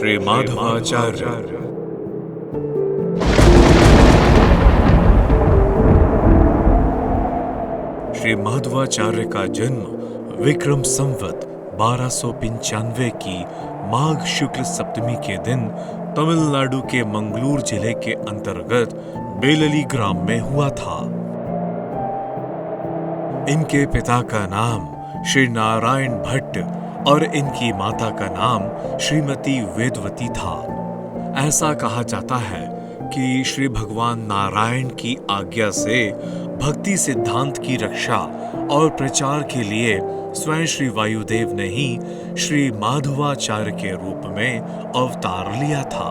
श्री माधवाचार्य। श्री माधवाचार्य का जन्म विक्रम संवत 1295 की माघ शुक्ल सप्तमी के दिन तमिलनाडु के मंगलूर जिले के अंतर्गत बेलली ग्राम में हुआ था। इनके पिता का नाम श्री नारायण भट्ट और इनकी माता का नाम श्रीमती वेदवती था। ऐसा कहा जाता है कि श्री भगवान नारायण की आज्ञा से भक्ति सिद्धांत की रक्षा और प्रचार के लिए स्वयं श्री वायुदेव ने ही श्री माधवाचार्य के रूप में अवतार लिया था।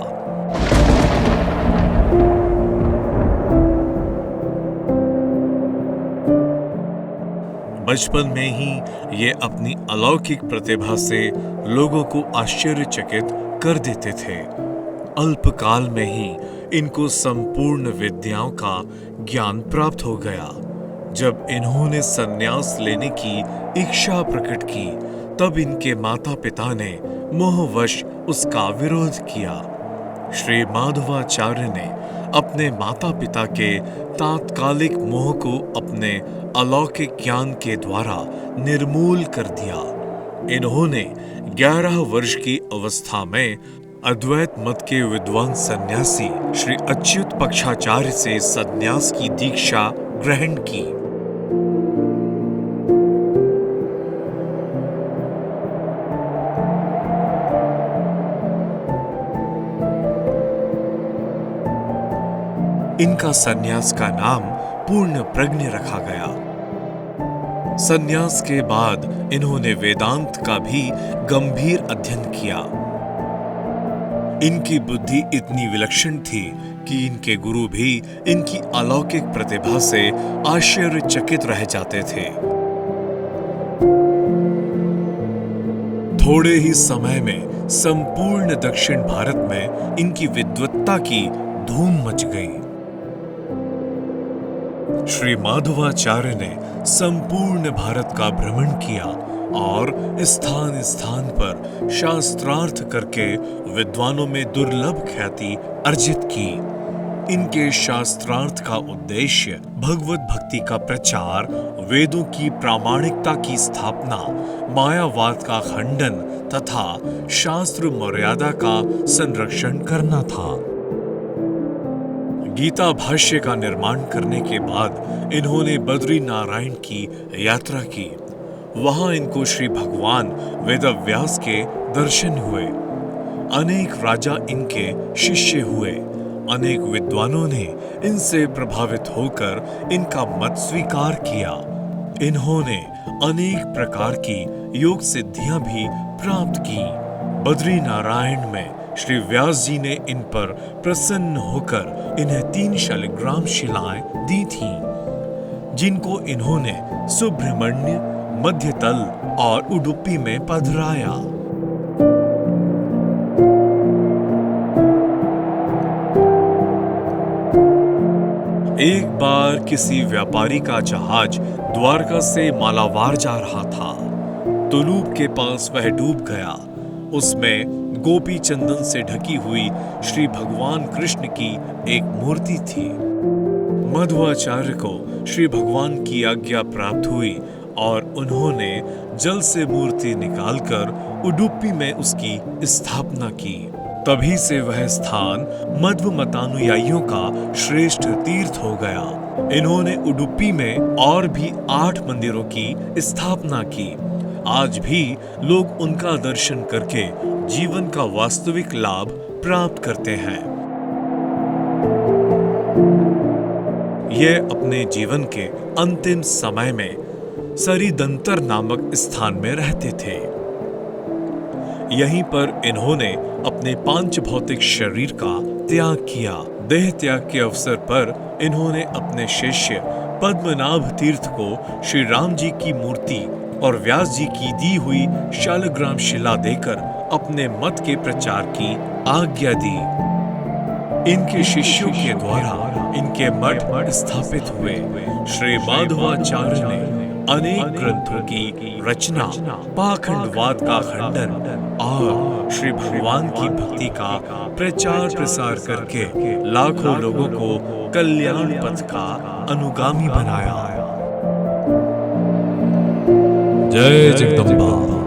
बचपन में ही ये अपनी अलौकिक प्रतिभा से लोगों को आश्चर्यचकित कर देते थे। अल्पकाल में ही इनको संपूर्ण विद्याओं का ज्ञान प्राप्त हो गया। जब इन्होंने संन्यास लेने की इच्छा प्रकट की, तब इनके माता पिता ने मोहवश उसका विरोध किया। श्री माधवाचार्य ने अपने माता पिता के तात्कालिक मोह को अपने अलौकिक ज्ञान के द्वारा निर्मूल कर दिया। इन्होंने 11 वर्ष की अवस्था में अद्वैत मत के विद्वान सन्यासी श्री अच्युत पक्षाचार्य से सन्यास की दीक्षा ग्रहण की। इनका सन्यास का नाम पूर्ण प्रज्ञ रखा गया। सन्यास के बाद इन्होंने वेदांत का भी गंभीर अध्ययन किया। इनकी बुद्धि इतनी विलक्षण थी कि इनके गुरु भी इनकी अलौकिक प्रतिभा से आश्चर्यचकित रह जाते थे। थोड़े ही समय में संपूर्ण दक्षिण भारत में इनकी विद्वत्ता की धूम मच गई। श्री माधवाचार्य ने संपूर्ण भारत का भ्रमण किया और स्थान स्थान पर शास्त्रार्थ करके विद्वानों में दुर्लभ ख्याति अर्जित की। इनके शास्त्रार्थ का उद्देश्य भगवत भक्ति का प्रचार, वेदों की प्रामाणिकता की स्थापना, मायावाद का खंडन तथा शास्त्र मर्यादा का संरक्षण करना था। गीता भाष्य का निर्माण करने के बाद इन्होंने बद्री नारायण की यात्रा की। वहां इनको श्री भगवान वेदव्यास के दर्शन हुए। अनेक राजा इनके शिष्य हुए। अनेक विद्वानों ने इनसे प्रभावित होकर इनका मत स्वीकार किया। इन्होंने अनेक प्रकार की योग सिद्धियां भी प्राप्त की। बद्री नारायण में श्री व्यास जी ने इन पर प्रसन्न होकर इन्हें 3 शालिग्राम शिलाएं दी थीं, जिनको इन्होंने सुब्रह्मण्य, मध्यतल और उडुपी में पधराया। एक बार किसी व्यापारी का जहाज द्वारका से मालाबार जा रहा था। तुलूप के पास वह डूब गया। उसमें गोपी चंदन से ढकी हुई श्री भगवान कृष्ण की एक मूर्ति थी। मध्वाचार्य को श्री भगवान की आज्ञा प्राप्त हुई और उन्होंने जल से मूर्ति निकालकर उडुपी में उसकी स्थापना की। तभी से वह स्थान मध्व मतानुयायियों का श्रेष्ठ तीर्थ हो गया। इन्होंने उडुपी में और भी 8 मंदिरों की स्थापना की। आज भी लोग उनका दर्शन करके जीवन का वास्तविक लाभ प्राप्त करते हैं। यह अपने जीवन के अंतिम समय में सरिदंतर नामक स्थान में रहते थे। यहीं पर इन्होंने अपने पांच भौतिक शरीर का त्याग किया। देह त्याग के अवसर पर इन्होंने अपने शिष्य पद्मनाभ तीर्थ को श्री राम जी की मूर्ति और व्यास जी की दी हुई शालिग्राम शिला देकर अपने मत के प्रचार की आज्ञा दी। इनके शिष्यों के द्वारा इनके मठ स्थापित हुए। श्री माधवाचार्य ने अनेक ग्रंथों की रचना, पाखंडवाद का खंडन और श्री भगवान की भक्ति का प्रचार प्रसार करके लाखों लोगों को कल्याण पथ का अनुगामी बनाया। जय जगदम्बा।